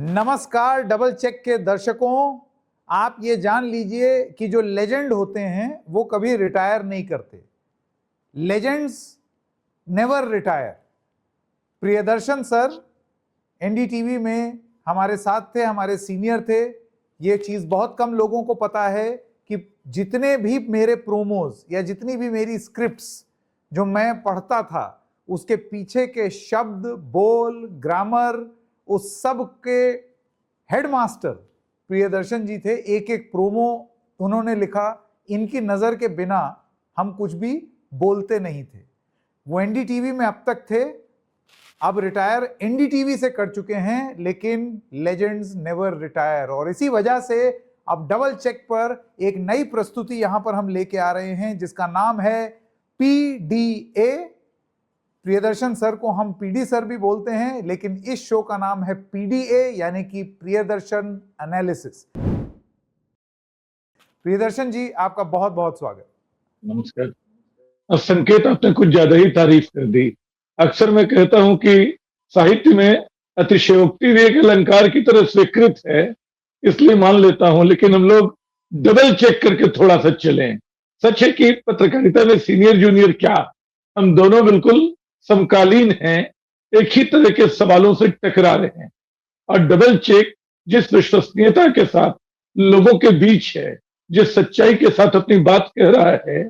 नमस्कार double check के दर्शकों, आप ये जान लीजिए कि जो लेजेंड होते हैं वो कभी रिटायर नहीं करते। Legends never retire. Priyadarshan sir NDTV में हमारे साथ थे, हमारे सीनियर थे। ये चीज़ बहुत कम लोगों को पता है कि जितने भी मेरे प्रोमोज या जितनी भी मेरी स्क्रिप्ट्स जो मैं पढ़ता था उसके पीछे के शब्द, बोल, ग्रामर, उस सब के हेडमास्टर प्रियदर्शन जी थे। एक एक प्रोमो उन्होंने लिखा। इनकी नज़र के बिना हम कुछ भी बोलते नहीं थे। वो एनडीटीवी में अब तक थे, अब रिटायर एनडीटीवी से कर चुके हैं, लेकिन लेजेंड्स नेवर रिटायर। और इसी वजह से अब डबल चेक पर एक नई प्रस्तुति यहां पर हम लेके आ रहे हैं जिसका नाम है पीडीए। प्रियदर्शन सर को हम पीडी सर भी बोलते हैं, लेकिन इस शो का नाम है पीडीए, यानी कि प्रियदर्शन एनालिसिस। प्रियदर्शन जी, आपका बहुत बहुत स्वागत। नमस्कार। अब संकेत आपने कुछ ज्यादा ही तारीफ कर दी। अक्सर मैं कहता हूं कि साहित्य में अतिशयोक्ति भी एक अलंकार की तरह स्वीकृत है, इसलिए मान लेता हूं, लेकिन हम लोग डबल चेक करके थोड़ा सा चलें। सच है कि पत्रकारिता में सीनियर जूनियर क्या, हम दोनों बिल्कुल समकालीन हैं, एक ही तरह के सवालों से टकरा रहे हैं। और डबल चेक जिस विश्वसनीयता के साथ लोगों के बीच है, जिस सच्चाई के साथ अपनी बात कह रहा है,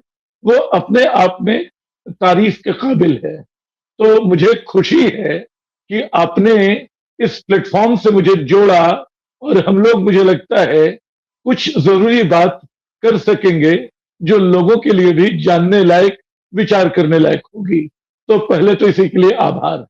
वो अपने आप में तारीफ के काबिल है। तो मुझे खुशी है कि आपने इस प्लेटफॉर्म से मुझे जोड़ा और हम लोग, मुझे लगता है, कुछ जरूरी बात कर सकेंगे जो लोगों के लिए भी जानने लायक, विचार करने लायक होगी। तो पहले तो इसी के लिए आभार।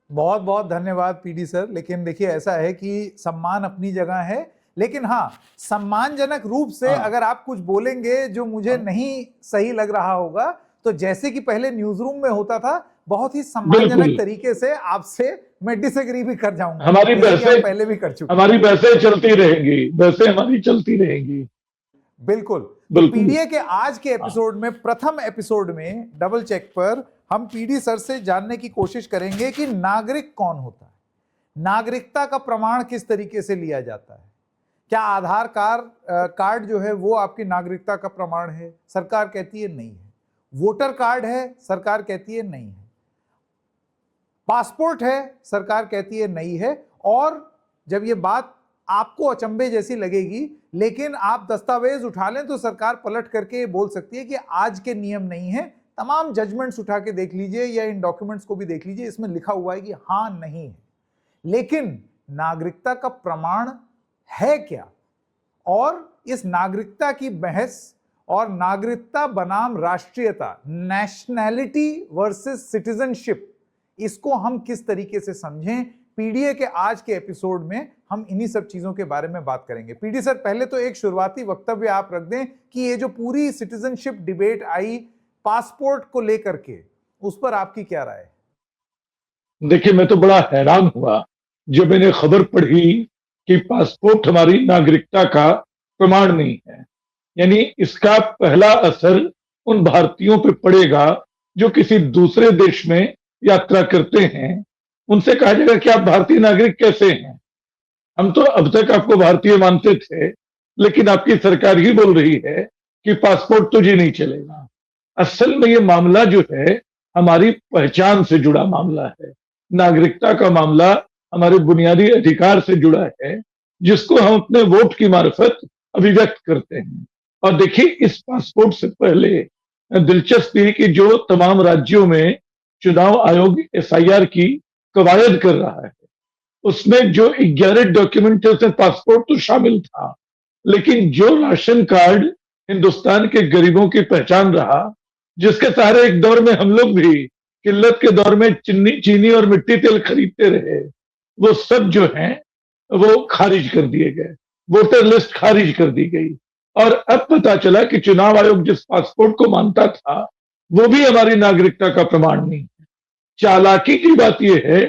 बहुत बहुत धन्यवाद पीडी सर। लेकिन देखिए, ऐसा है कि सम्मान अपनी जगह है, लेकिन हाँ, सम्मानजनक रूप से अगर आप कुछ बोलेंगे जो मुझे नहीं सही लग रहा होगा, तो जैसे कि पहले न्यूज रूम में होता था, बहुत ही सम्मानजनक तरीके से आपसे मैं डिसएग्री भी कर जाऊंगा। हमारी बहसें पहले भी कर चुके, हमारी बहसें चलती रहेंगी, बहसें हमारी चलती रहेंगी। बिल्कुल। तो पीडीए के आज के एपिसोड में, प्रथम एपिसोड में डबल चेक पर हम पीडी सर से जानने की कोशिश करेंगे कि नागरिक कौन होता है, नागरिकता का प्रमाण किस तरीके से लिया जाता है। क्या आधार कार्ड जो है वो आपकी नागरिकता का प्रमाण है? सरकार कहती है नहीं है। वोटर कार्ड है? सरकार कहती है नहीं है। पासपोर्ट है? सरकार कहती है नहीं है। और जब ये बात आपको अचंभे जैसी लगेगी, लेकिन आप दस्तावेज उठा लें तो सरकार पलट करके बोल सकती है कि आज के नियम नहीं है, तमाम जजमेंट्स उठा के देख लीजिए या इन डॉक्यूमेंट्स को भी देख लीजिए, इसमें लिखा हुआ है कि हाँ नहीं है। लेकिन नागरिकता का प्रमाण है क्या? और इस नागरिकता की बहस और नागरिकता बनाम राष्ट्रीयता, नेशनैलिटी वर्सेस सिटीजनशिप, इसको हम किस तरीके से समझें, पीडीए के आज के एपिसोड में हम इन्हीं सब चीजों के बारे में बात करेंगे। पीडी सर, पहले तो एक शुरुआती वक्तव्य आप रख दें कि ये जो पूरी सिटीजनशिप डिबेट आई पासपोर्ट को लेकर के, उस पर आपकी क्या राय है? देखिए, मैं तो बड़ा हैरान हुआ जब मैंने खबर पढ़ी कि पासपोर्ट हमारी नागरिकता का प्रमाण नहीं है। यानी इसका पहला असर उन भारतीयों पे पड़ेगा जो किसी दूसरे देश में यात्रा करते हैं। उनसे कहा जाएगा कि आप भारतीय नागरिक कैसे हैं? हम तो अब तक आपको भारतीय मानते थे, लेकिन आपकी सरकार ही बोल रही है कि पासपोर्ट तो जी नहीं चलेगा। असल में ये मामला जो है हमारी पहचान से जुड़ा मामला है। नागरिकता का मामला हमारे बुनियादी अधिकार से जुड़ा है, जिसको हम अपने वोट की मार्फत अभिव्यक्त करते हैं। और देखिए, इस पासपोर्ट से पहले दिलचस्पी है कि जो तमाम राज्यों में चुनाव आयोग एसआईआर की कवायद कर रहा है, उसमें जो 11 डॉक्यूमेंट थे उसमें पासपोर्ट तो शामिल था, लेकिन जो राशन कार्ड हिंदुस्तान के गरीबों की पहचान रहा, जिसके सहारे एक दौर में हम लोग भी किल्लत के दौर में चीनी और मिट्टी तेल खरीदते रहे, वो सब जो हैं वो खारिज कर दिए गए। वोटर लिस्ट खारिज कर दी गई। और अब पता चला कि चुनाव आयोग जिस पासपोर्ट को मानता था वो भी हमारी नागरिकता का प्रमाण नहीं है। चालाकी की बात यह है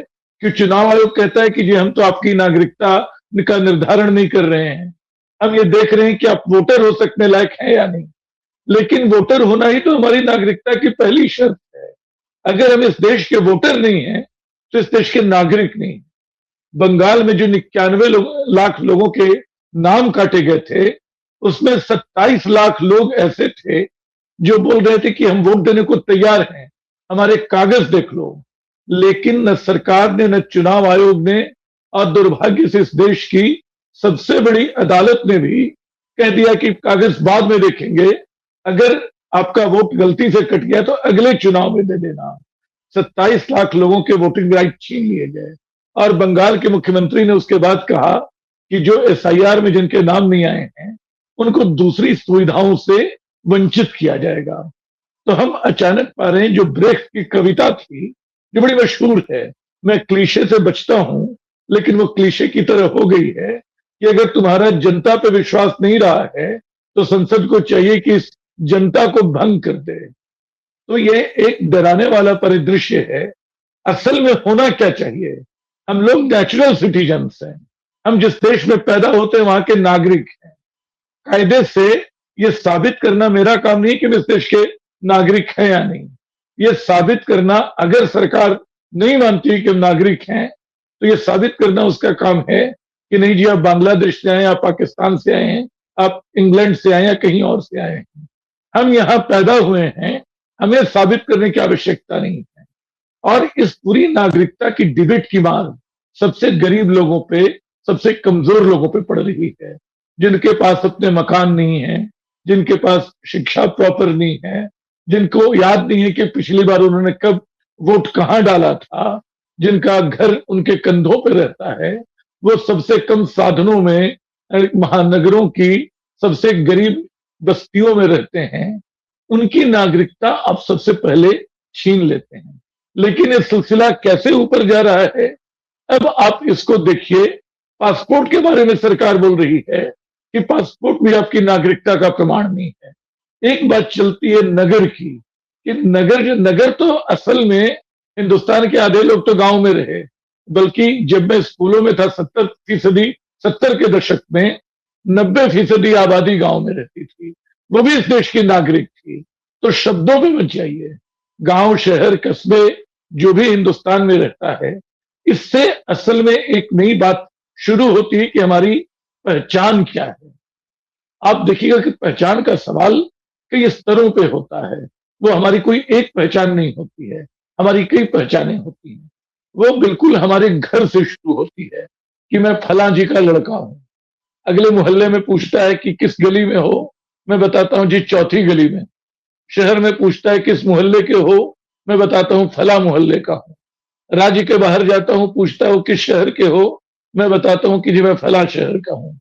कि चुनाव आयोग कहता है कि जी हम तो आपकी नागरिकता का निर्धारण नहीं कर रहे हैं, हम ये देख रहे हैं कि आप वोटर हो सकने लायक हैं या नहीं। लेकिन वोटर होना ही तो हमारी नागरिकता की पहली शर्त है। अगर हम इस देश के वोटर नहीं हैं तो इस देश के नागरिक नहीं। बंगाल में जो 91 लाख लोगों के नाम काटे गए थे, उसमें 27 लाख लोग ऐसे थे जो बोल रहे थे कि हम वोट देने को तैयार हैं, हमारे कागज देख लो। लेकिन न सरकार ने, न चुनाव आयोग ने, और दुर्भाग्य से इस देश की सबसे बड़ी अदालत ने भी कह दिया कि कागज बाद में देखेंगे, अगर आपका वोट गलती से कट गया तो अगले चुनाव में दे देना। 27 लाख लोगों के वोटिंग राइट छीन लिए गए। और बंगाल के मुख्यमंत्री ने उसके बाद कहा कि जो एसआईआर में जिनके नाम नहीं आए हैं, उनको दूसरी सुविधाओं से वंचित किया जाएगा। तो हम अचानक पा रहे हैं, जो ब्रेख्त की कविता थी, जो बड़ी मशहूर है, मैं क्लीशे से बचता हूं, लेकिन वो क्लीशे की तरह हो गई है कि अगर तुम्हारा जनता पे विश्वास नहीं रहा है, तो संसद को चाहिए कि इस जनता को भंग कर दे। तो ये एक डराने वाला परिदृश्य है। असल में होना क्या चाहिए? हम लोग नेचुरल सिटीजन्स हैं, हम जिस देश में पैदा होते हैं वहां के नागरिक हैं। कायदे से ये साबित करना मेरा काम नहीं कि हम इस देश के नागरिक हैं या नहीं। ये साबित करना, अगर सरकार नहीं मानती कि हम नागरिक हैं, तो ये साबित करना उसका काम है कि नहीं जी, आप बांग्लादेश से आए, आप पाकिस्तान से आए हैं, आप इंग्लैंड से आए या कहीं और से आए हैं। हम यहां पैदा हुए हैं, हमें साबित करने की आवश्यकता नहीं है। और इस पूरी नागरिकता की डिबेट की मार सबसे गरीब लोगों पे, सबसे कमजोर लोगों पे पड़ रही है, जिनके पास अपने मकान नहीं है, जिनके पास शिक्षा प्रॉपर नहीं है, जिनको याद नहीं है कि पिछली बार उन्होंने कब वोट कहां डाला था, जिनका घर उनके कंधों पर रहता है, वो सबसे कम साधनों में महानगरों की सबसे गरीब बस्तियों में रहते हैं। उनकी नागरिकता आप सबसे पहले छीन लेते हैं। लेकिन ये सिलसिला कैसे ऊपर जा रहा है, अब आप इसको देखिए। पासपोर्ट के बारे में सरकार बोल रही है कि पासपोर्ट भी आपकी नागरिकता का प्रमाण नहीं है। एक बात चलती है नगर की, कि नगर तो असल में हिंदुस्तान के आधे लोग तो गांव में रहे, बल्कि जब मैं स्कूलों में था 70 के दशक में 90% आबादी गांव में रहती थी, वो भी इस देश की नागरिक थी। तो शब्दों में मत जाइए। गांव, शहर, कस्बे, जो भी हिंदुस्तान में रहता है, इससे असल में एक नई बात शुरू होती है कि हमारी पहचान क्या है। आप देखिएगा कि पहचान का सवाल कई स्तरों पे होता है। वो हमारी कोई एक पहचान नहीं होती है, हमारी कई पहचानें होती हैं। वो बिल्कुल हमारे घर से शुरू होती है कि मैं फलां जी का लड़का हूं। अगले मोहल्ले में पूछता है कि किस गली में हो, मैं बताता हूं जी चौथी गली में। शहर में पूछता है किस मोहल्ले के हो, मैं बताता हूं फला मोहल्ले का हूं। राज्य के बाहर जाता हूं, पूछता हूं किस शहर के हो, मैं बताता हूं कि जी मैं फला शहर का हूं।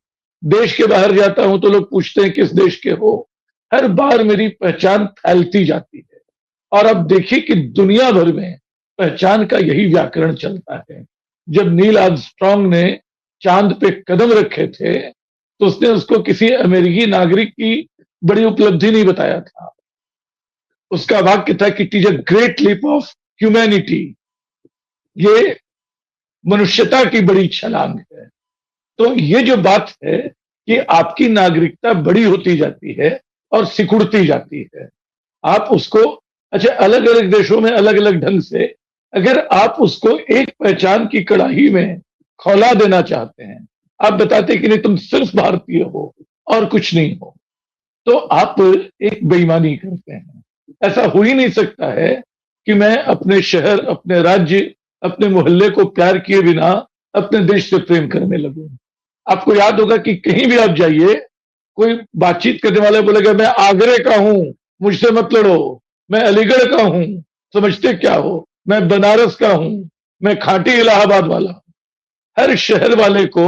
देश के बाहर जाता हूं तो लोग पूछते हैं किस देश के हो। हर बार मेरी पहचान फैलती जाती है। और अब देखिए कि दुनिया भर में पहचान का यही व्याकरण चलता है। जब नील आर्मस्ट्रांग ने चांद पे कदम रखे थे, तो उसने उसको किसी अमेरिकी नागरिक की बड़ी उपलब्धि नहीं बताया था। उसका वाक्य था कि it is a great leap of humanity, ये मनुष्यता की बड़ी छलांग है। तो ये जो बात है कि आपकी नागरिकता बड़ी होती जाती है और सिकुड़ती जाती है। आप उसको, अच्छा, अलग अलग देशों में अलग अलग ढंग से, अगर आप उसको एक पहचान की कड़ाही में खौला देना चाहते हैं, आप बताते कि नहीं तुम सिर्फ भारतीय हो और कुछ नहीं हो, तो आप एक बेईमानी करते हैं। ऐसा हो ही नहीं सकता है कि मैं अपने शहर, अपने राज्य, अपने मोहल्ले को प्यार किए बिना अपने देश से प्रेम करने लगूं। आपको याद होगा कि कहीं भी आप जाइए, कोई बातचीत करने वाला बोलेगा मैं आगरे का हूं, मुझसे मत लड़ो। मैं अलीगढ़ का हूं, समझते क्या हो। मैं बनारस का हूं, मैं खाटी इलाहाबाद वाला हूं। हर शहर वाले को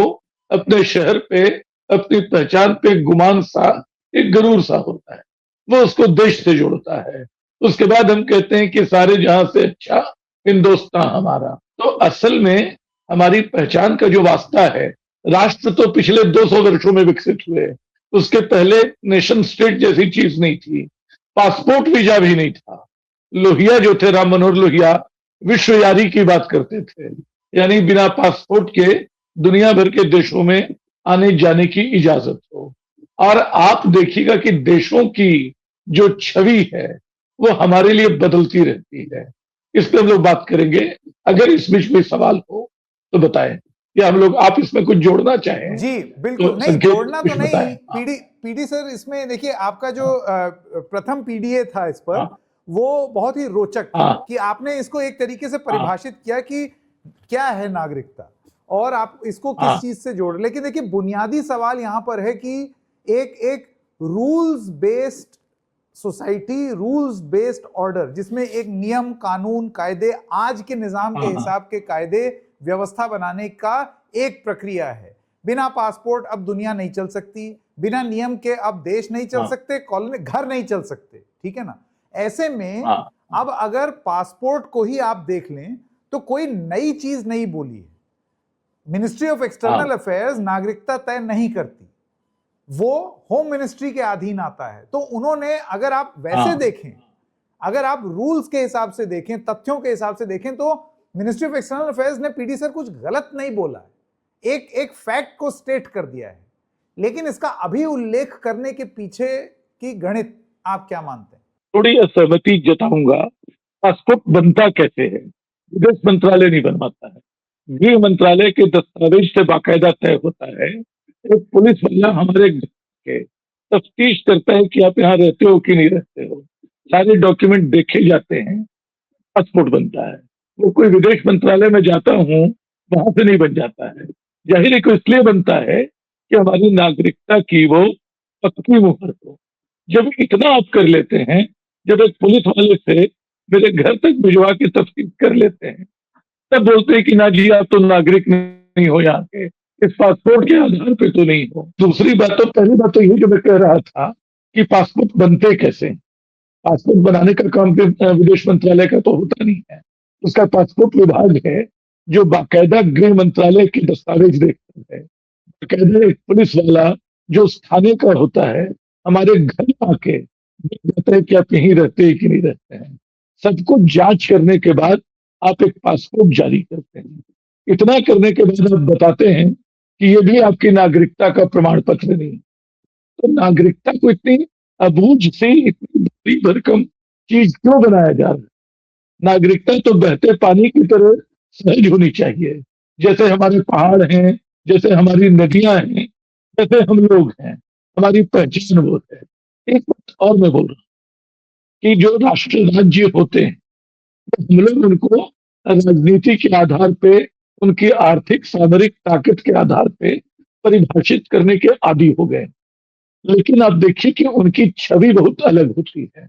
अपने शहर पे, अपनी पहचान पे गुमान सा, एक गरूर सा होता है। वो उसको देश से जोड़ता है। उसके बाद हम कहते हैं कि सारे जहां से अच्छा हिंदुस्तान हमारा। तो असल में हमारी पहचान का जो वास्ता है, राष्ट्र तो पिछले 200 वर्षों में विकसित हुए। उसके पहले नेशन स्टेट जैसी चीज नहीं थी, पासपोर्ट वीजा भी नहीं था। लोहिया जो थे, राम मनोहर लोहिया, विश्व यारी की बात करते थे, यानी बिना पासपोर्ट के दुनिया भर के देशों में आने जाने की इजाजत हो। और आप देखिएगा कि देशों की जो छवि है वो हमारे लिए बदलती रहती है। इस पर हम लोग बात करेंगे। अगर इस बीच कोई सवाल हो तो बताएं। या हम लोग, आप इसमें कुछ जोड़ना चाहें जी बिल्कुल तो नहीं, संक्षेप जोड़ना कुछ तो नहीं। बताएं। पीडी पीडी सर, इसमें देखिए आपका जो प्रथम पीडीए था इस पर, हाँ वो बहुत ही रोचक था हाँ कि आपने इसको एक तरीके से हाँ परिभाषित किया कि क्या है नागरिकता और आप इसको किस हाँ चीज से जोड़। लेकिन देखिए बुनियादी सवाल यहां पर है कि एक एक rules based society, rules based order, जिसमें एक नियम कानून कायदे, आज के निजाम के हाँ हाँ हिसाब के कायदे व्यवस्था बनाने का एक प्रक्रिया है। बिना पासपोर्ट अब दुनिया नहीं चल सकती, बिना नियम के अब देश नहीं चल हाँ सकते, कॉलोनी घर नहीं चल सकते, ठीक है ना। ऐसे में हाँ अब अगर पासपोर्ट को ही आप देख लें तो कोई नई चीज नहीं बोली है। मिनिस्ट्री ऑफ एक्सटर्नल हाँ अफेयर्स नागरिकता तय नहीं करती, वो होम मिनिस्ट्री के अधीन आता है। तो उन्होंने, अगर आप वैसे हाँ देखें, अगर आप रूल्स के हिसाब से देखें, तथ्यों के हिसाब से देखें, तो मिनिस्ट्री ऑफ एक्सटर्नल अफेयर्स ने पीडी सर कुछ गलत नहीं बोला है, एक एक फैक्ट को स्टेट कर दिया है। लेकिन इसका अभी उल्लेख करने के पीछे की गणित आप क्या मानते हैं? थोड़ी असहमति जताऊंगा। पासपोर्ट बनता कैसे है? विदेश मंत्रालय नहीं बनवाता है, गृह मंत्रालय के दस्तावेज से बाकायदा तय होता है। एक पुलिस वाला हमारे घर के तफ्तीश करता है कि आप यहाँ रहते हो कि नहीं रहते हो, सारे डॉक्यूमेंट देखे जाते हैं, पासपोर्ट बनता है। वो कोई विदेश मंत्रालय में जाता हूँ, वहां से नहीं बन जाता है। जाहिर है कि इसलिए बनता है कि हमारी नागरिकता की वो पक्की मुहर हो। जब इतना आप कर लेते हैं, जब एक पुलिस वाले से मेरे घर तक भिजवा के तफ्तीश कर लेते हैं, तब बोलते हैं कि ना जी आप तो नागरिक नहीं हो यहाँ के, इस पासपोर्ट के आधार पे तो नहीं हो। दूसरी बात, तो पहली बात तो ये जो मैं कह रहा था कि पासपोर्ट बनते कैसे। पासपोर्ट बनाने का काम विदेश मंत्रालय का तो होता नहीं है, उसका पासपोर्ट विभाग है जो बाकायदा गृह मंत्रालय के दस्तावेज देखता है। बाकायदा एक पुलिस वाला जो उस थाने का होता है, हमारे घर आके देख जाता है कि आप यहीं रहते हैं कि नहीं रहते हैं। सब कुछ जांच करने के बाद आप एक पासपोर्ट जारी करते हैं। इतना करने के बाद आप बताते हैं कि ये भी आपकी नागरिकता का प्रमाण पत्र नहीं। तो नागरिकता को इतनी अबूझ से इतनी बड़ी भरकम चीज क्यों बनाया जा रहा है? नागरिकता तो बहते पानी की तरह सहज होनी चाहिए, जैसे हमारे पहाड़ हैं, जैसे हमारी नदियां हैं, जैसे हम लोग हैं, हमारी पहचान वो है। एक बात और मैं बोल रहा हूँ कि जो राष्ट्र राज्य होते हैं, हम लोग उनको राजनीति के आधार पे, उनकी आर्थिक सामरिक ताकत के आधार पे परिभाषित करने के आदी हो गए। लेकिन आप देखिए कि उनकी छवि बहुत अलग होती है।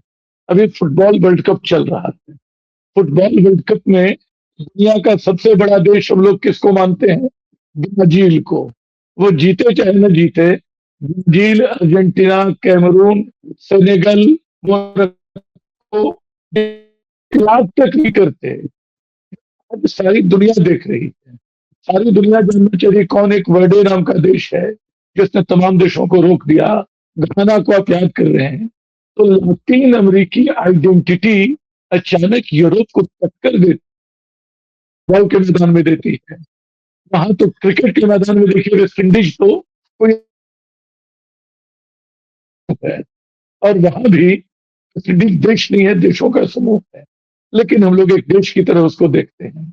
अभी फुटबॉल वर्ल्ड कप चल रहा है। फुटबॉल वर्ल्ड कप में दुनिया का सबसे बड़ा देश हम लोग किसको मानते हैं? ब्राजील को। वो जीते चाहे न जीते, Brazil, Argentina, Cameroon, Senegal, Morocco याद तक नहीं करते। अब सारी दुनिया देख रही है, सारी दुनिया जानना चाहिए कौन एक वर्डे नाम का देश है जिसने तमाम देशों को रोक दिया। घाना को आप याद कर रहे हैं। तो लातीन अमेरिकी आइडेंटिटी अचानक यूरोप को टक्कर देती, बॉल के मैदान में देती है। वहां तो क्रिकेट के मैदान में देखिए वेस्ट इंडीज तो कोई है, और वहां भी वेस्ट इंडीज देश नहीं है, देशों का समूह है, लेकिन हम लोग एक देश की तरह उसको देखते हैं।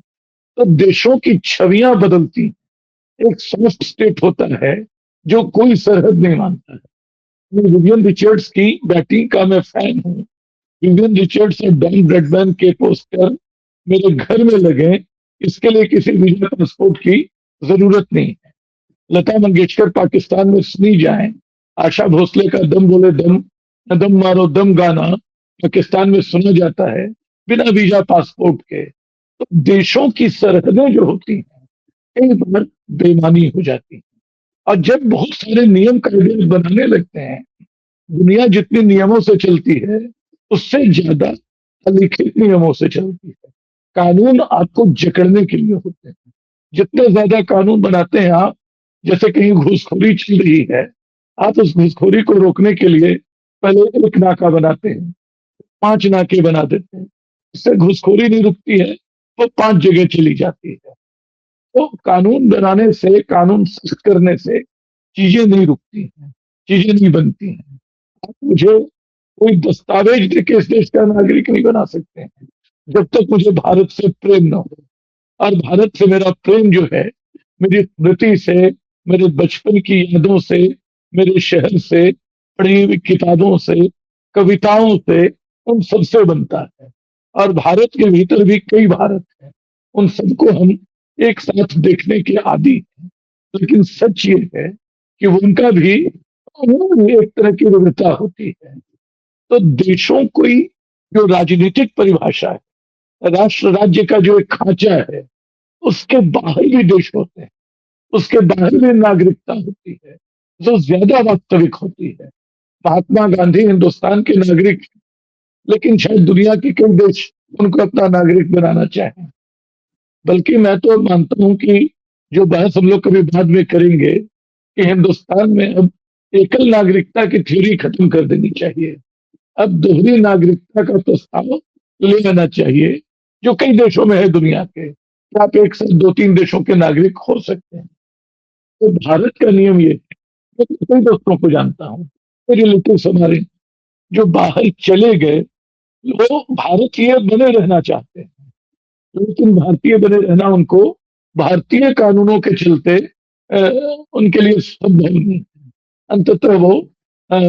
तो देशों की छवियां बदलती हैं। एक सॉफ्ट स्टेट होता है जो कोई सरहद नहीं मानता है। विवियन रिचर्ड्स की बैटिंग का मैं फैन हूँ। विवियन रिचर्ड्स और डॉन ब्रैडमैन के पोस्टर मेरे घर में लगे, इसके लिए किसी वीजा पासपोर्ट की जरूरत नहीं है। लता मंगेशकर पाकिस्तान में सुनी जाए, आशा भोसले का दम बोले दम, दम मारो दम गाना पाकिस्तान में सुना जाता है बिना वीजा पासपोर्ट के। तो देशों की सरहदें जो होती हैं, कई बार बेईमानी हो जाती है। और जब बहुत सारे नियम कायदे बनाने लगते हैं, दुनिया जितने नियमों से चलती है उससे ज्यादा अलिखित नियमों से चलती है। कानून आपको जकड़ने के लिए होते हैं। जितने ज्यादा कानून बनाते हैं आप, जैसे कहीं घूसखोरी चल रही है, आप उस घूसखोरी को रोकने के लिए पहले एक नाका बनाते हैं, 5 नाके बना देते हैं। इससे घूसखोरी नहीं रुकती है, वो 5 जगह चली जाती है। तो कानून बनाने से, कानून सख्त करने से चीजें नहीं रुकती हैं, चीजें नहीं बनती हैं। आप मुझे कोई दस्तावेज देके इस देश का नागरिक नहीं बना सकते हैं जब तक मुझे भारत से प्रेम न हो। और भारत से मेरा प्रेम जो है, मेरी स्मृति से, मेरे बचपन की यादों से, मेरे शहर से, पढ़ी हुई किताबों से, कविताओं से, उन सबसे बनता है। और भारत के भीतर भी कई भारत है, उन सबको हम एक साथ देखने के आदी हैं। लेकिन सच ये है कि उनका भी उनमें भी एक तरह की विविधता होती है। तो देशों की जो राजनीतिक परिभाषा है, राष्ट्र राज्य का जो एक खांचा है, उसके बाहर भी देश होते हैं, उसके बाहर भी नागरिकता होती है जो ज्यादा वास्तविक होती है। महात्मा गांधी हिंदुस्तान के नागरिक, लेकिन शायद दुनिया के कई देश उनको अपना नागरिक बनाना चाहें। बल्कि मैं तो मानता हूं कि जो बहस हम लोग कभी बाद में करेंगे कि हिंदुस्तान में अब एकल नागरिकता की थ्योरी खत्म कर देनी चाहिए। अब दोहरी नागरिकता का प्रस्ताव ले आना चाहिए, जो कई देशों में है दुनिया के, कि आप एक साथ 2-3 देशों के नागरिक हो सकते हैं। तो भारत का नियम ये है, मैं कई दोस्तों को जानता हूँ, मेरे रिलेटिव्स हमारे जो बाहर चले गए, वो भारतीय बने रहना चाहते हैं, लेकिन भारतीय बने रहना उनको भारतीय कानूनों के चलते उनके लिए संभव नहीं है। अंततः वो अ,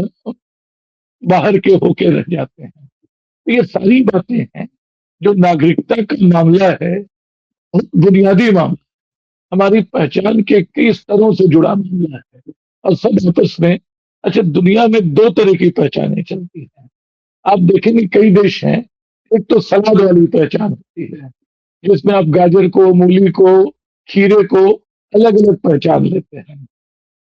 बाहर के होके रह जाते हैं। तो ये सारी बातें हैं, जो नागरिकता का मामला है, बहुत बुनियादी मामला, हमारी पहचान के कई स्तरों से जुड़ा मामला है। और सब आपस में, अच्छा, दुनिया में 2 तरह की पहचानें चलती हैं। आप देखेंगे कई देश हैं, एक तो सलाद वाली पहचान होती है, जिसमें आप गाजर को, मूली को, खीरे को अलग अलग पहचान लेते हैं,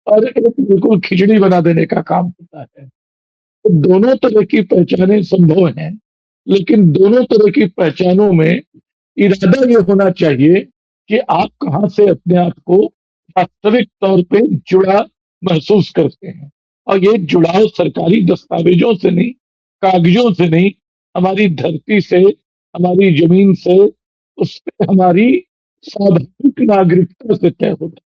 और एक बिल्कुल खिचड़ी बना देने का काम होता है। तो दोनों तरह की पहचानें संभव हैं, लेकिन दोनों तरह की पहचानों में इरादा ये होना चाहिए कि आप कहाँ से अपने आप को वास्तविक तौर पे जुड़ा महसूस करते हैं। और ये जुड़ाव सरकारी दस्तावेजों से नहीं, कागजों से नहीं, हमारी धरती से, हमारी जमीन से, उस पे हमारी स्वाभाविक नागरिकता से तय होता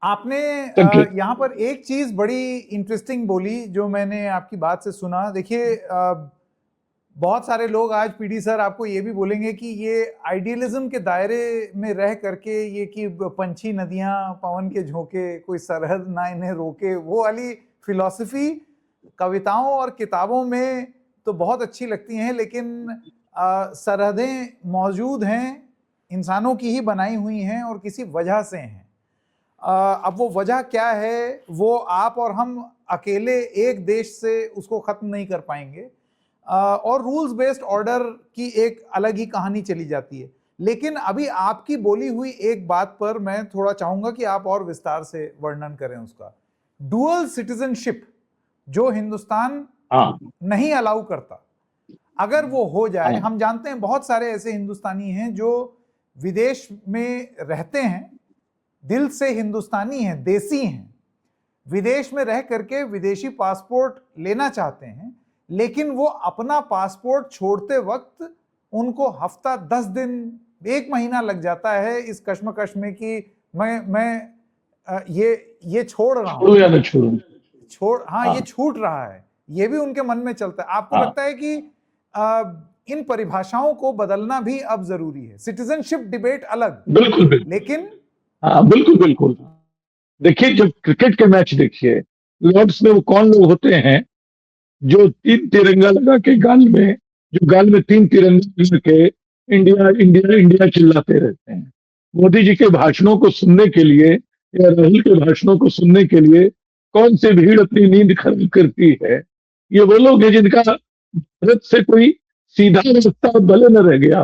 आपने है। यहाँ पर एक चीज बड़ी इंटरेस्टिंग बोली जो मैंने आपकी बात से सुना। देखिए, बहुत सारे लोग आज पीडी सर आपको ये भी बोलेंगे कि ये आइडियलिज्म के दायरे में रह करके ये कि पंछी नदियां पवन के झोंके, कोई सरहद ना इन्हें रोके, वो वाली फिलॉसफी कविताओं और किताबों में तो बहुत अच्छी लगती हैं, लेकिन सरहदें मौजूद हैं, इंसानों की ही बनाई हुई हैं और किसी वजह से हैं। अब वो वजह क्या है, वो आप और हम अकेले एक देश से उसको खत्म नहीं कर पाएंगे, और रूल्स बेस्ड ऑर्डर की एक अलग ही कहानी चली जाती है। लेकिन अभी आपकी बोली हुई एक बात पर मैं थोड़ा चाहूंगा कि आप और विस्तार से वर्णन करें उसका। डुअल सिटीजनशिप जो हिंदुस्तान नहीं अलाउ करता, अगर वो हो जाए, हम जानते हैं बहुत सारे ऐसे हिंदुस्तानी हैं जो विदेश में रहते हैं, दिल से हिंदुस्तानी हैं, देसी हैं, विदेश में रह करके विदेशी पासपोर्ट लेना चाहते हैं, लेकिन वो अपना पासपोर्ट छोड़ते वक्त उनको हफ्ता 10 दिन 1 महीना लग जाता है इस कश्मकश में कि मैं ये छोड़ रहा हूं, ये छूट रहा है, ये भी उनके मन में चलता है। आपको लगता है कि इन परिभाषाओं को बदलना भी अब जरूरी है? सिटीजनशिप डिबेट अलग, बिल्कुल, लेकिन बिल्कुल। देखिए, जब क्रिकेट के मैच देखिए, लॉर्ड्स में वो कौन लोग होते हैं जो 3 तिरंगा लगा के गाल में 3 तिरंगा लगा के इंडिया इंडिया इंडिया चिल्लाते रहते हैं। मोदी जी के भाषणों को सुनने के लिए या राहुल के भाषणों को सुनने के लिए कौन सी भीड़ अपनी नींद खराब करती है? ये वो लोग हैं जिनका भारत से कोई सीधा रास्ता भले न रह गया,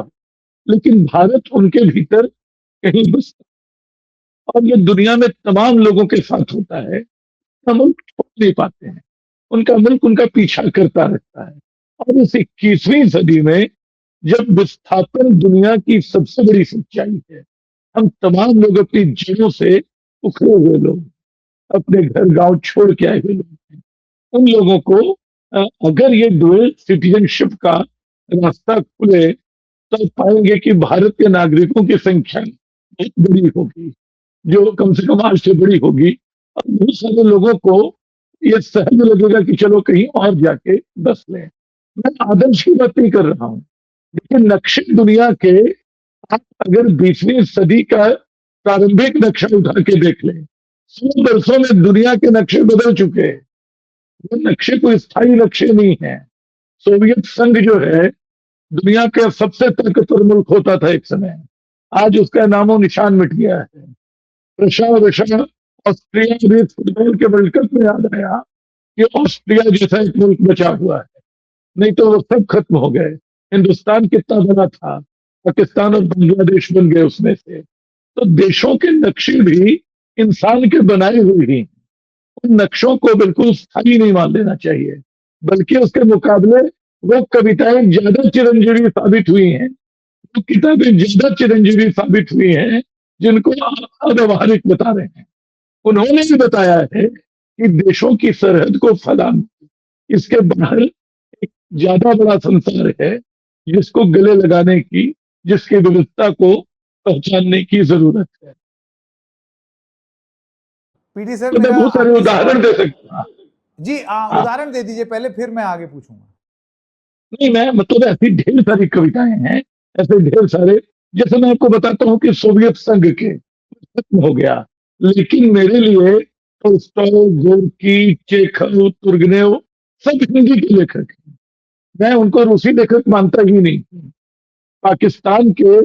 लेकिन भारत उनके भीतर कहीं बसता, और ये दुनिया में तमाम लोगों के साथ होता है। हम मुल्क छोड़ नहीं पाते हैं, उनका मुल्क उनका पीछा करता रहता है। और इस 21वीं सदी में जब विस्थापन दुनिया की सबसे बड़ी सच्चाई है, हम तमाम लोग अपनी जड़ों से उखड़े हुए लोग, अपने घर गांव छोड़ के आए हुए लोग हैं। उन लोगों को अगर ये डुअल सिटीजनशिप का रास्ता खुले, तो पाएंगे कि भारत के नागरिकों की संख्या बहुत बड़ी होगी, जो कम से कम आज से बड़ी होगी। और बहुत सारे लोगों को ये सहज लगेगा कि चलो कहीं और जाके बस लें। मैं आदर्श की बात नहीं कर रहा हूं, लेकिन नक्शे दुनिया के आप अगर 20वीं सदी का प्रारंभिक नक्शा उठा के देख लें, 100 वर्षों में दुनिया के नक्शे बदल चुके हैं। वो नक्शे कोई स्थायी नक्शे नहीं है। सोवियत संघ जो है दुनिया का सबसे ताकतवर मुल्क होता था एक समय, आज उसका नामो निशान मिट गया है। रशिया रशिया ऑस्ट्रिया भी फुटबॉल के वर्ल्ड कप में याद आया कि ऑस्ट्रिया जैसा एक मुल्क बचा हुआ है, नहीं तो वो सब खत्म हो गए। हिंदुस्तान कितना बड़ा था, पाकिस्तान और बांग्लादेश बन गए उसमें से। तो देशों के नक्शे भी इंसान के बनाए हुए ही, उन नक्शों को बिल्कुल स्थायी नहीं मान लेना चाहिए, बल्कि उसके मुकाबले वो कविताएं ज्यादा चिरंजीवी साबित हुई हैं, वो किताबें ज्यादा चिरंजीवी साबित हुई हैं, जिनको आप अव्यवहारिक बता रहे हैं। उन्होंने भी बताया है कि देशों की सरहद को फैलाना, इसके बाहर एक ज्यादा बड़ा संसार है जिसको गले लगाने की, जिसकी विविधता को पहचानने की जरूरत है। पीडी सर, तो मैं मेरा बहुत सारे आखिरी उदाहरण सवाल। दे सकता हूँ। जी, हाँ, उदाहरण दे दीजिए पहले, फिर मैं आगे पूछूंगा। नहीं मैं मतलब ऐसी ढेर सारी कविताएं हैं, ऐसे ढेर सारे। जैसे मैं आपको बताता हूँ कि सोवियत संघ के खत्म हो गया, लेकिन मेरे लिए टोल्स्टॉय, गोर्की, चेखव, तुर्गनेव सब हिंदी के लेखक हैं। मैं उनको रूसी लेखक मानता ही नहीं। पाकिस्तान के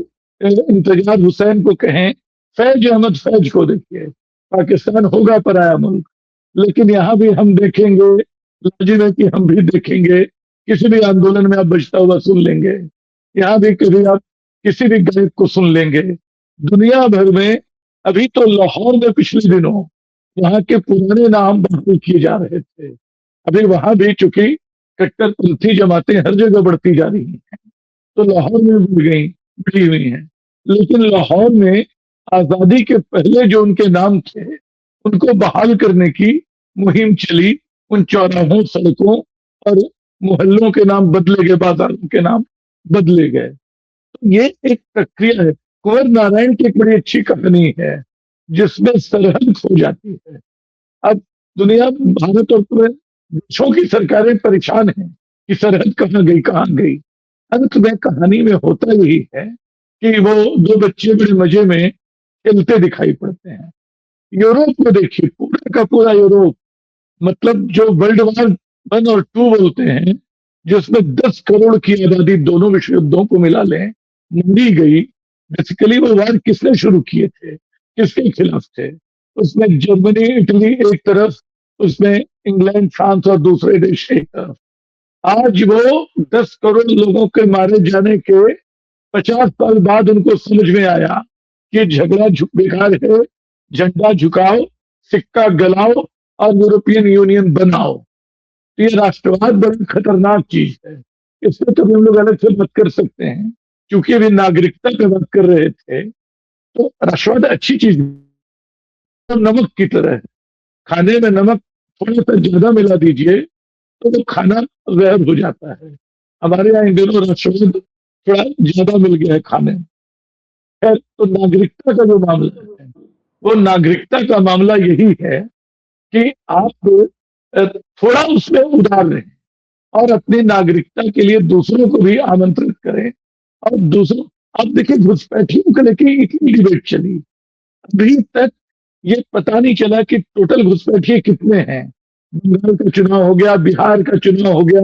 इंतजार हुसैन को कहें, फैज अहमद फैज को देखिए। पाकिस्तान होगा पराया मुल्क, लेकिन यहाँ भी हम देखेंगे, लाजिम है कि हम भी देखेंगे, किसी भी आंदोलन में आप बजता हुआ सुन लेंगे। यहाँ भी कभी आप किसी भी गायक को सुन लेंगे। दुनिया भर में अभी तो लाहौर में पिछले दिनों वहां के पुराने नाम बहाल किए जा रहे थे। अभी वहां भी चूंकि कट्टरपंथी जमातें हर जगह बढ़ती जा रही हैं, तो लाहौर में बढ़ गई, बढ़ी हुई हैं। लेकिन लाहौर में आजादी के पहले जो उनके नाम थे, उनको बहाल करने की मुहिम चली। उन चौराहों, सड़कों और मोहल्लों के नाम बदले गए, बाजारों के नाम बदले गए। तो ये एक प्रक्रिया है। कुंवर नारायण की एक बड़ी अच्छी कहानी है जिसमें सरहद खो जाती है। अब दुनिया, भारत और पूरे देशों की सरकारें परेशान हैं कि सरहद कहाँ गई, कहाँ गई। अंत में कहानी में होता यही है कि वो दो बच्चे बड़े मजे में खेलते दिखाई पड़ते हैं। यूरोप में देखिए, पूरा का पूरा यूरोप, मतलब जो वर्ल्ड वार वन और टू बोलते हैं, जिसमें 10 करोड़ की आबादी दोनों विश्व युद्धों को मिला लें मारी गई। बेसिकली वो वार किसने शुरू किए थे, किसके खिलाफ थे? उसमें जर्मनी, इटली एक तरफ, उसमें इंग्लैंड, फ्रांस और दूसरे देश एक तरफ। आज वो 10 करोड़ लोगों के मारे जाने के 50 साल बाद उनको समझ में आया कि झगड़ा बेकार है, झंडा झुकाओ, सिक्का गलाओ और यूरोपियन यूनियन बनाओ। तो ये राष्ट्रवाद बड़ी खतरनाक चीज है। इसमें तो हम लोग अलग से बात कर सकते हैं, क्योंकि अभी नागरिकता की बात कर रहे थे। तो राष्ट्रवाद अच्छी चीज है, नमक की तरह है। खाने में नमक थोड़ा सा ज्यादा मिला दीजिए तो वो खाना जहर हो जाता है। हमारे यहाँ इन दिनों राष्ट्रवाद थोड़ा ज्यादा मिल गया है खाने में। खैर, तो नागरिकता का जो मामला है, वो नागरिकता का मामला यही है कि आप थोड़ा उसमें उदार रहें और अपनी नागरिकता के लिए दूसरों को भी आमंत्रित करें। और दूसरों, अब देखिए घुसपैठियों को लेकर इतनी डिबेट चली, अभी तक ये पता नहीं चला कि टोटल घुसपैठिए कितने हैं। बंगाल का चुनाव हो गया, बिहार का चुनाव हो गया,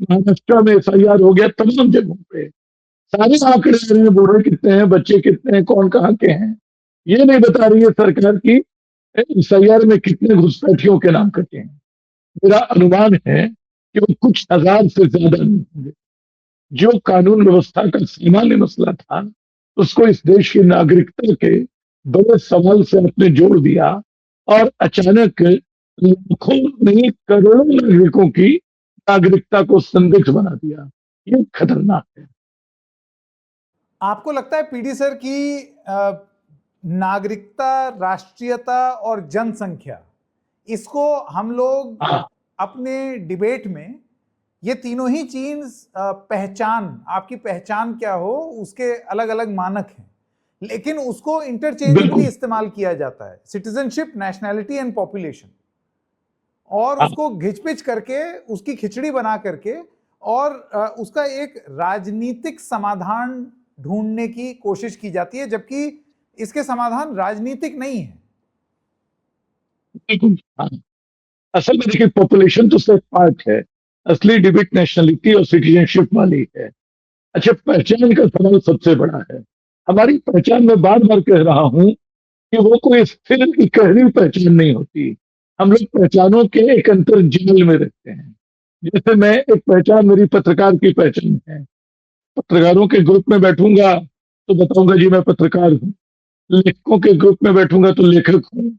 महाराष्ट्र में एफआईआर हो गया, तमाम जगहों पे सारे आंकड़े आ रहे हैं, बूढ़े कितने हैं, बच्चे कितने हैं, कौन कहाँ के हैं। ये नहीं बता रही है सरकार की एफआईआर में कितने घुसपैठियों के नाम कटे हैं। मेरा अनुमान है कि वो कुछ हजार से ज्यादा नहीं होंगे। जो कानून व्यवस्था का सामान्य मसला था, उसको इस देश की नागरिकता के बड़े सवाल से आपने जोड़ दिया और अचानक लाखों नहीं करोड़ों नागरिकों की नागरिकता को संदिग्ध बना दिया। ये खतरनाक है। आपको लगता है पीडी सर की नागरिकता, राष्ट्रीयता और जनसंख्या, इसको हम लोग हाँ, अपने डिबेट में, ये तीनों ही चीज पहचान, आपकी पहचान क्या हो, उसके अलग अलग मानक हैं, लेकिन उसको इंटरचेंजेबली बिल्कुल। इस्तेमाल किया जाता है, सिटीजनशिप, नेशनैलिटी एंड पॉपुलेशन, और हाँ, उसको घिचपिच करके, उसकी खिचड़ी बना करके, और उसका एक राजनीतिक समाधान ढूंढने की कोशिश की जाती है, जबकि इसके समाधान राजनीतिक नहीं है। बिल्कुल हाँ। असल में देखिए पॉपुलेशन तो सिर्फ पार्ट है, असली डिबेट नेशनलिटी और सिटीजनशिप वाली है। अच्छा, पहचान का सवाल सबसे बड़ा है। हमारी पहचान में बार बार कह रहा हूं कि वो कोई स्थिर इकहरी पहचान नहीं होती। हम लोग पहचानों के एक अंतर जाल में रहते हैं। जैसे मैं एक पहचान, मेरी पत्रकार की पहचान है। पत्रकारों के ग्रुप में बैठूंगा तो बताऊंगा जी मैं पत्रकार हूँ। लेखकों के ग्रुप में बैठूंगा तो लेखक हूँ।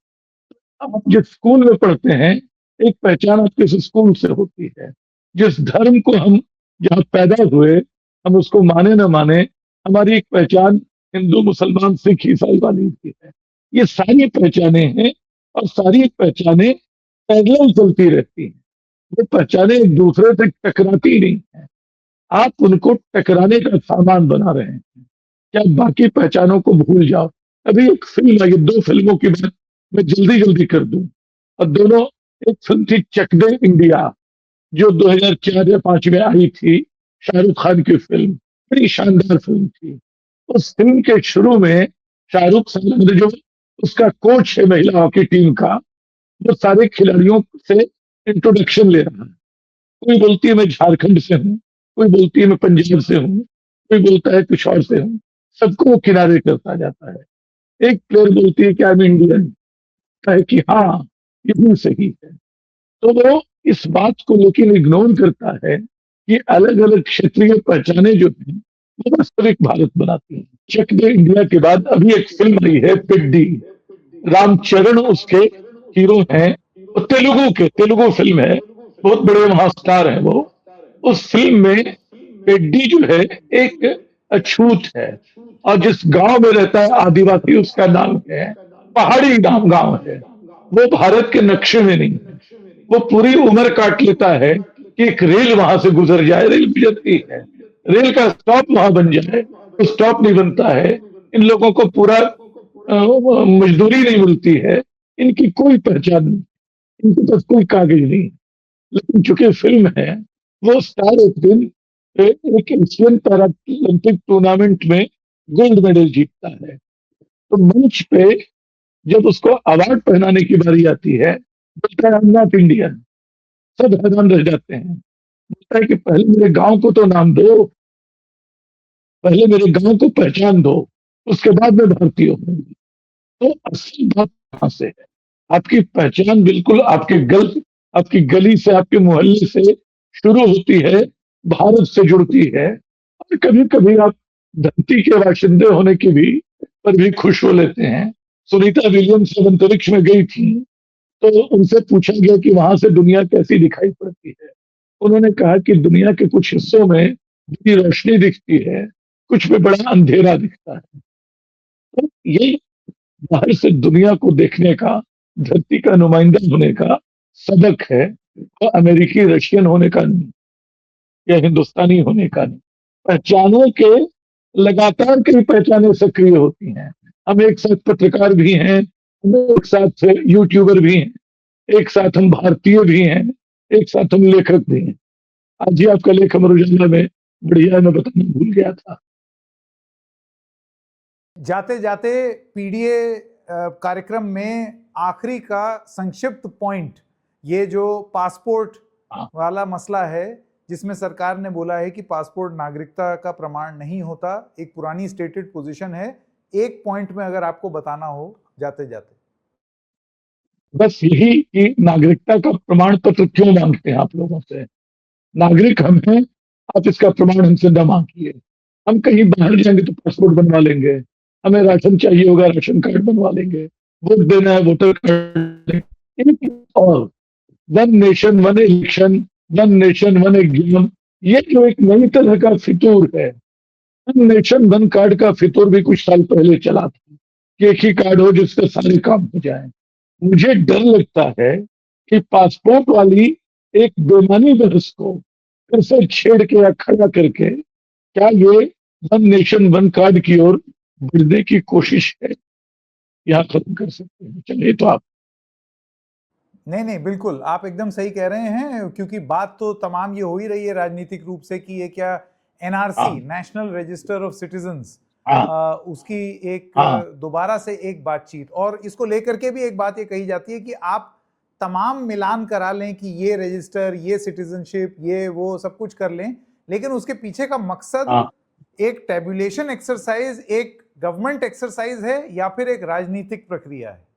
आप जिस स्कूल में पढ़ते हैं, एक पहचान आपके इस स्कूल से होती है। जिस धर्म को हम जहाँ पैदा हुए, हम उसको माने न माने, हमारी एक पहचान हिंदू मुसलमान सिख ईसाई वाली होती है। ये सारी पहचानें हैं और सारी पहचानें पैरेलल चलती रहती हैं। वो पहचानें एक दूसरे से टकराती नहीं है। आप उनको टकराने का सामान बना रहे हैं। क्या बाकी पहचानों को भूल जाओ। अभी एक फिल्म आई, दो फिल्मों की बात मैं जल्दी जल्दी कर दूं। और दोनों, एक फिल्म थी चक दे इंडिया, जो 2004 या 5 में आई थी, शाहरुख खान की फिल्म, बड़ी शानदार फिल्म थी। उस फिल्म के शुरू में शाहरुख खान जो उसका कोच है महिला हॉकी टीम का, जो सारे खिलाड़ियों से इंट्रोडक्शन ले रहा है। कोई बोलती है मैं झारखंड से हूँ, कोई बोलती है मैं पंजाब से हूँ, कोई बोलता है कुछ और से हूँ। सबको वो किनारे करता जाता है। एक प्लेयर बोलती है कि आई एम इंडियन, है कि हाँ ये भी सही है। तो वो इस बात को लेकिन इग्नोर करता है कि अलग अलग क्षेत्रीय पहचाने जो हैं वो वास्तविक भारत बनाती हैं। चक दे इंडिया के बाद अभी एक फिल्म आई है पेड्डी, रामचरण उसके हीरो हैं। वो तेलुगु फिल्म है, बहुत बड़े वहां स्टार हैं वो। उस फिल्म में पेड्डी जो है एक अछूत है, और जिस गांव में रहता है आदिवासी, उसका नाम है पहाड़ी नाम गांव है। वो भारत के नक्शे में नहीं है। वो पूरी उम्र काट लेता है कि एक रेल वहां से गुजर जाए, रेल गुजरती है, रेल का स्टॉप वहां बन जाए, तो स्टॉप नहीं बनता है। इन लोगों को पूरा मजदूरी नहीं मिलती है, इनकी कोई पहचान नहीं, इनके पास कोई कागज नहीं। लेकिन चूंकि फिल्म है, वो स्टार एक दिन एक एशियन पैरा ओलंपिक टूर्नामेंट में गोल्ड मेडल जीतता है। तो मंच पे जब उसको अवार्ड पहनाने की बारी आती है, बोलता है आई एम नॉट इंडियन। सब हैरान रह जाते हैं। बोलता है कि पहले मेरे गांव को तो नाम दो, पहले मेरे गांव को पहचान दो, उसके बाद मैं भारतीय हूँ। तो असली बात कहां से है? आपकी पहचान बिल्कुल आपकी गली से, आपके मोहल्ले से शुरू होती है, भारत से जुड़ती है। और कभी कभी आप धरती के बाशिंदे होने की भी पर भी खुश हो लेते हैं। सुनीता विलियम्स जब अंतरिक्ष में गई थी तो उनसे पूछा गया कि वहां से दुनिया कैसी दिखाई पड़ती है। उन्होंने कहा कि दुनिया के कुछ हिस्सों में बड़ी रोशनी दिखती है, कुछ में बड़ा अंधेरा दिखता है। तो ये बाहर से दुनिया को देखने का, धरती का नुमाइंदा होने का सबक है, तो अमेरिकी रशियन होने का नहीं, या हिंदुस्तानी होने का नहीं। पहचानों के लगातार कई पहचानें सक्रिय होती हैं। हम एक साथ पत्रकार भी हैं, हम एक साथ यूट्यूबर भी हैं, एक साथ हम भारतीय भी हैं, एक साथ हम लेखक भी हैं। आज ही आपका लेख अमर उजाला में बढ़िया, मैं बताना भूल गया था। जाते जाते पीडीए कार्यक्रम में आखिरी का संक्षिप्त पॉइंट, ये जो पासपोर्ट वाला मसला है, जिसमें सरकार ने बोला है कि पासपोर्ट नागरिकता का प्रमाण नहीं होता, एक पुरानी स्टेटेड पोजीशन है। एक पॉइंट में अगर आपको बताना हो जाते जाते। बस यही कि नागरिकता का प्रमाण पत्र क्यों मांगते हैं आप लोगों से? नागरिक हम हैं, आप इसका प्रमाण हमसे न मांगिए। हम कहीं बाहर जाएंगे तो पासपोर्ट बनवा लेंगे, हमें राशन चाहिए होगा राशन कार्ड बनवा लेंगे, वोट देना है वोटर कार्ड। और one nation one election, one nation one exam, ये जो एक नई तरह का फितूर है, वन नेशन वन कार्ड का फितूर भी कुछ साल पहले चला था कि एक ही कार्ड हो जिससे सारे काम हो जाए। मुझे डर लगता है कि पासपोर्ट वाली एक बेमानी बहस को फिर से छेड़ के या खड़ा करके क्या ये वन नेशन वन कार्ड की ओर बढ़ने की कोशिश है, या खत्म कर सकते हैं? चलिए तो आप। नहीं नहीं, बिल्कुल आप एकदम सही कह रहे हैं, क्योंकि बात तो तमाम ये हो ही रही है राजनीतिक रूप से कि ये क्या NRC, national register of citizens, हाँ उसकी एक हाँ दोबारा से एक बातचीत, और इसको लेकर के भी एक बात ये कही जाती है कि आप तमाम मिलान करा लें कि ये रजिस्टर, ये सिटीजनशिप, ये वो सब कुछ कर लें, लेकिन उसके पीछे का मकसद हाँ एक टेबुलेशन एक्सरसाइज, एक गवर्नमेंट एक्सरसाइज है या फिर एक राजनीतिक प्रक्रिया है।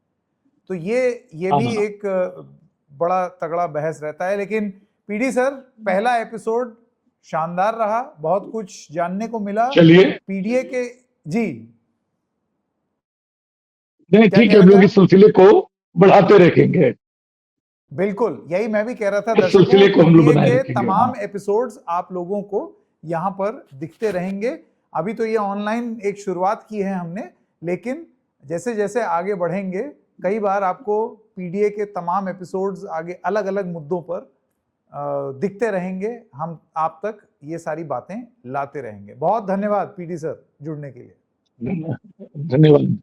तो ये भी हाँ। एक बड़ा तगड़ा बहस रहता है। लेकिन पीडी सर, पहला एपिसोड शानदार रहा, बहुत कुछ जानने को मिला चलिए, पीडीए के। जी, नहीं क्या ठीक कह है, रहे हम थे लोग आप? इस सिलसिले को बढ़ाते रखेंगे। बिल्कुल, यही मैं भी कह रहा था इस दर्शकों, सिलसिले को हम लोग पीडीए बनाए के रखेंगे। तमाम हाँ एपिसोड्स आप लोगों को यहाँ पर दिखते रहेंगे। अभी तो ये ऑनलाइन एक शुरुआत की है हमने, लेकिन जैसे जैसे आगे बढ़ेंगे, कई बार आपको पीडीए के तमाम एपिसोड्स आगे अलग अलग मुद्दों पर दिखते रहेंगे। हम आप तक ये सारी बातें लाते रहेंगे। बहुत धन्यवाद पीडी सर जुड़ने के लिए। धन्यवाद।